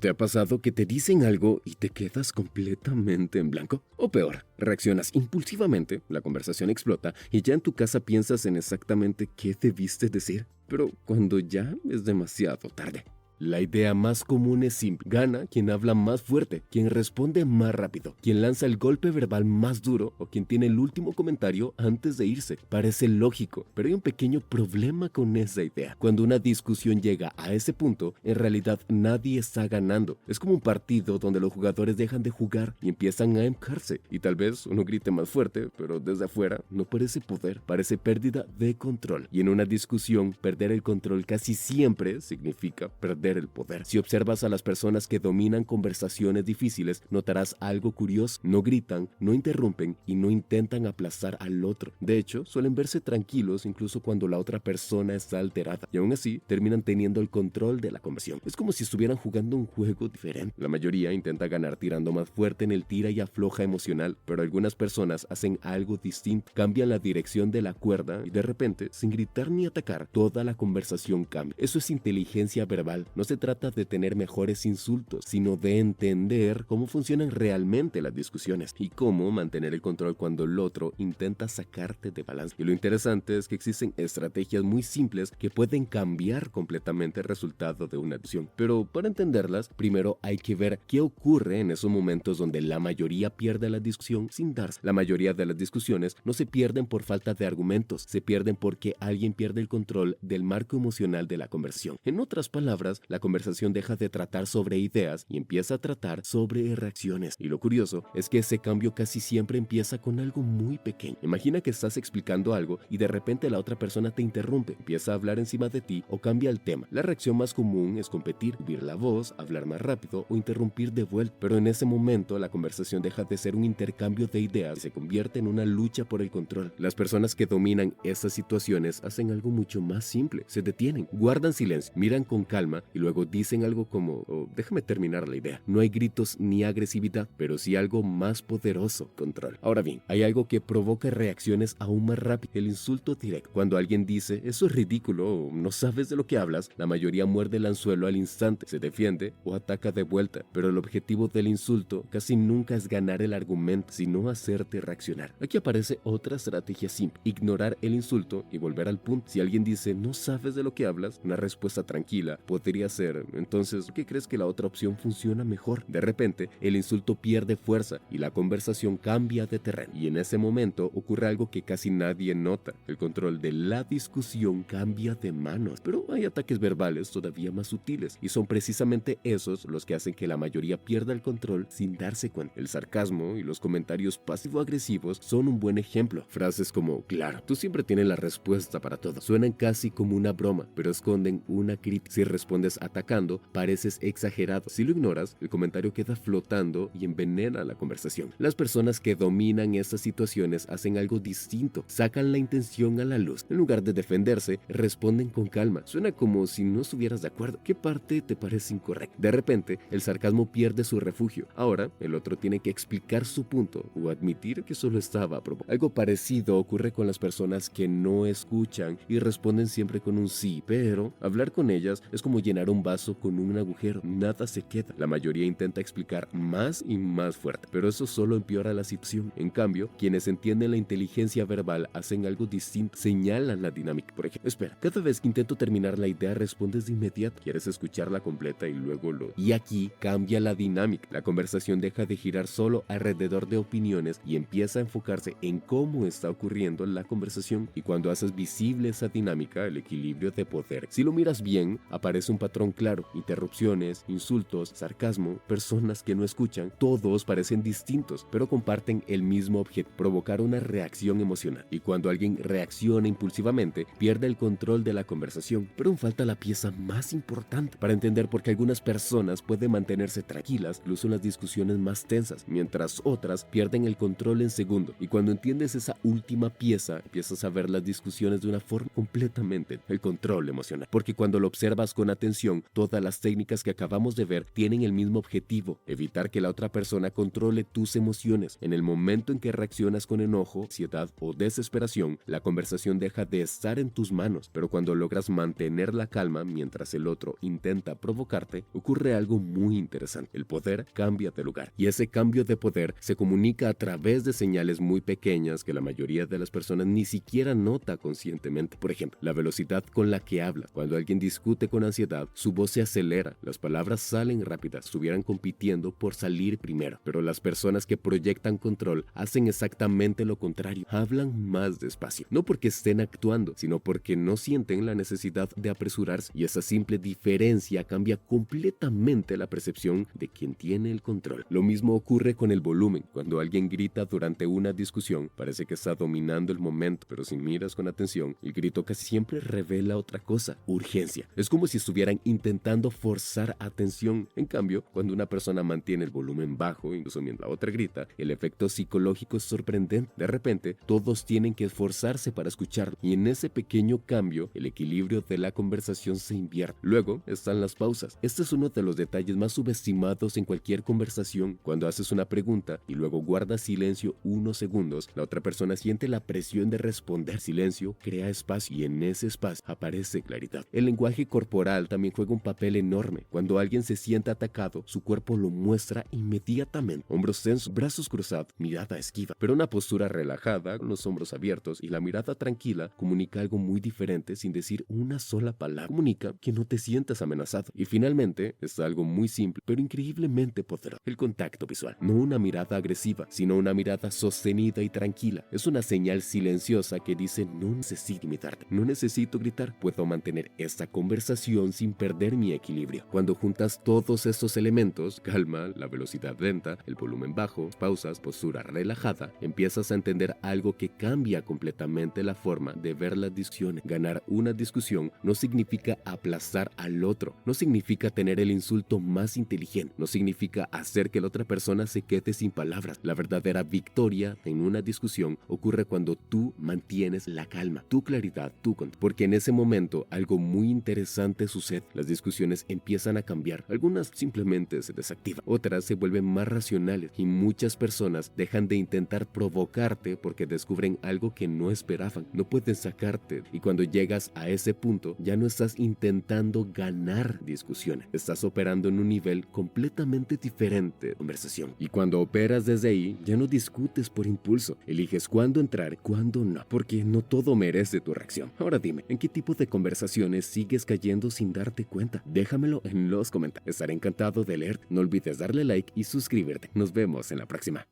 ¿Te ha pasado que te dicen algo y te quedas completamente en blanco? O peor, reaccionas impulsivamente, la conversación explota y ya en tu casa piensas en exactamente qué debiste decir, pero cuando ya es demasiado tarde. La idea más común es simple: gana quien habla más fuerte, quien responde más rápido, quien lanza el golpe verbal más duro o quien tiene el último comentario antes de irse. Parece lógico, pero hay un pequeño problema con esa idea. Cuando una discusión llega a ese punto, en realidad nadie está ganando. Es como un partido donde los jugadores dejan de jugar y empiezan a empujarse. Y tal vez uno grite más fuerte, pero desde afuera no parece poder, parece pérdida de control. Y en una discusión, perder el control casi siempre significa perder el poder. Si observas a las personas que dominan conversaciones difíciles, notarás algo curioso: no gritan, no interrumpen y no intentan aplastar al otro. De hecho, suelen verse tranquilos incluso cuando la otra persona está alterada, y aún así terminan teniendo el control de la conversación. Es como si estuvieran jugando un juego diferente. La mayoría intenta ganar tirando más fuerte en el tira y afloja emocional, pero algunas personas hacen algo distinto: cambian la dirección de la cuerda y de repente, sin gritar ni atacar, toda la conversación cambia. Eso es inteligencia verbal. No se trata de tener mejores insultos, sino de entender cómo funcionan realmente las discusiones y cómo mantener el control cuando el otro intenta sacarte de balance. Y lo interesante es que existen estrategias muy simples que pueden cambiar completamente el resultado de una discusión. Pero para entenderlas, primero hay que ver qué ocurre en esos momentos donde la mayoría pierde la discusión sin darse. La mayoría de las discusiones no se pierden por falta de argumentos, se pierden porque alguien pierde el control del marco emocional de la conversación. En otras palabras, la conversación deja de tratar sobre ideas y empieza a tratar sobre reacciones. Y lo curioso es que ese cambio casi siempre empieza con algo muy pequeño. Imagina que estás explicando algo y de repente la otra persona te interrumpe, empieza a hablar encima de ti o cambia el tema. La reacción más común es competir, subir la voz, hablar más rápido o interrumpir de vuelta. Pero en ese momento la conversación deja de ser un intercambio de ideas y se convierte en una lucha por el control. Las personas que dominan esas situaciones hacen algo mucho más simple: se detienen, guardan silencio, miran con calma y luego dicen algo como: "Oh, déjame terminar la idea". No hay gritos ni agresividad, pero sí algo más poderoso: control. Ahora bien, hay algo que provoca reacciones aún más rápidas: el insulto directo. Cuando alguien dice "eso es ridículo" o "no sabes de lo que hablas", la mayoría muerde el anzuelo al instante, se defiende o ataca de vuelta. Pero el objetivo del insulto casi nunca es ganar el argumento, sino hacerte reaccionar. Aquí aparece otra estrategia simple: ignorar el insulto y volver al punto. Si alguien dice "no sabes de lo que hablas", una respuesta tranquila podría ser: "entonces, ¿por qué crees que la otra opción funciona mejor?". De repente, el insulto pierde fuerza y la conversación cambia de terreno. Y en ese momento ocurre algo que casi nadie nota: el control de la discusión cambia de manos. Pero hay ataques verbales todavía más sutiles, y son precisamente esos los que hacen que la mayoría pierda el control sin darse cuenta. El sarcasmo y los comentarios pasivo-agresivos son un buen ejemplo. Frases como "claro, tú siempre tienes la respuesta para todo" suenan casi como una broma, pero esconden una crítica. Si respondes atacando, pareces exagerado. Si lo ignoras, el comentario queda flotando y envenena la conversación. Las personas que dominan estas situaciones hacen algo distinto: sacan la intención a la luz. En lugar de defenderse, responden con calma. Suena como si no estuvieras de acuerdo. ¿Qué parte te parece incorrecta? De repente, el sarcasmo pierde su refugio. Ahora, el otro tiene que explicar su punto o admitir que solo estaba provocando. Algo parecido ocurre con las personas que no escuchan y responden siempre con un sí, pero hablar con ellas es como llenar un vaso con un agujero: nada se queda. La mayoría intenta explicar más y más fuerte, pero eso solo empeora la situación. En cambio, quienes entienden la inteligencia verbal hacen algo distinto: señalan la dinámica. Por ejemplo: espera, cada vez que intento terminar la idea respondes de inmediato, quieres escucharla completa y luego lo... Y aquí cambia la dinámica. La conversación deja de girar solo alrededor de opiniones y empieza a enfocarse en cómo está ocurriendo la conversación. Y cuando haces visible esa dinámica, el equilibrio de poder, si lo miras bien, aparece un patrón claro: interrupciones, insultos, sarcasmo, personas que no escuchan. Todos parecen distintos, pero comparten el mismo objetivo: provocar una reacción emocional. Y cuando alguien reacciona impulsivamente, pierde el control de la conversación. Pero aún falta la pieza más importante para entender por qué algunas personas pueden mantenerse tranquilas incluso en las discusiones más tensas, mientras otras pierden el control en segundos. Y cuando entiendes esa última pieza, empiezas a ver las discusiones de una forma completamente: el control emocional. Porque cuando lo observas con atención, conclusión, todas las técnicas que acabamos de ver tienen el mismo objetivo: evitar que la otra persona controle tus emociones. En el momento en que reaccionas con enojo, ansiedad o desesperación, la conversación deja de estar en tus manos, pero cuando logras mantener la calma mientras el otro intenta provocarte, ocurre algo muy interesante. El poder cambia de lugar, y ese cambio de poder se comunica a través de señales muy pequeñas que la mayoría de las personas ni siquiera nota conscientemente. Por ejemplo, la velocidad con la que habla. Cuando alguien discute con ansiedad, su voz se acelera, las palabras salen rápidas, estuvieran compitiendo por salir primero. Pero las personas que proyectan control hacen exactamente lo contrario, hablan más despacio, no porque estén actuando, sino porque no sienten la necesidad de apresurarse, y esa simple diferencia cambia completamente la percepción de quien tiene el control. Lo mismo ocurre con el volumen. Cuando alguien grita durante una discusión, parece que está dominando el momento, pero si miras con atención, el grito casi siempre revela otra cosa: urgencia. Es como si estuvieran intentando forzar atención. En cambio, cuando una persona mantiene el volumen bajo, incluso mientras la otra grita, el efecto psicológico es sorprendente. De repente, todos tienen que esforzarse para escucharlo, y en ese pequeño cambio, el equilibrio de la conversación se invierte. Luego están las pausas. Este es uno de los detalles más subestimados en cualquier conversación. Cuando haces una pregunta y luego guardas silencio unos segundos, la otra persona siente la presión de responder. Silencio crea espacio, y en ese espacio aparece claridad. El lenguaje corporal también juega un papel enorme. Cuando alguien se siente atacado, su cuerpo lo muestra inmediatamente. Hombros tensos, brazos cruzados, mirada esquiva. Pero una postura relajada, con los hombros abiertos y la mirada tranquila, comunica algo muy diferente sin decir una sola palabra. Comunica que no te sientas amenazado. Y finalmente, está algo muy simple, pero increíblemente poderoso: el contacto visual. No una mirada agresiva, sino una mirada sostenida y tranquila. Es una señal silenciosa que dice: no necesito imitarte, no necesito gritar, puedo mantener esta conversación sin perder mi equilibrio. Cuando juntas todos estos elementos: calma, la velocidad lenta, el volumen bajo, pausas, postura relajada, empiezas a entender algo que cambia completamente la forma de ver las discusiones. Ganar una discusión no significa aplastar al otro, no significa tener el insulto más inteligente, no significa hacer que la otra persona se quede sin palabras. La verdadera victoria en una discusión ocurre cuando tú mantienes la calma, tu claridad, tu control, porque en ese momento algo muy interesante sucede. Las discusiones empiezan a cambiar, algunas simplemente se desactivan, otras se vuelven más racionales, y muchas personas dejan de intentar provocarte porque descubren algo que no esperaban. No pueden sacarte, y cuando llegas a ese punto ya no estás intentando ganar discusiones, estás operando en un nivel completamente diferente de conversación. Y cuando operas desde ahí, ya no discutes por impulso, eliges cuándo entrar, cuándo no, porque no todo merece tu reacción. Ahora dime, ¿en qué tipo de conversaciones sigues cayendo sin darte cuenta? Déjamelo en los comentarios, estaré encantado de leer. No olvides darle like y suscribirte. Nos vemos en la próxima.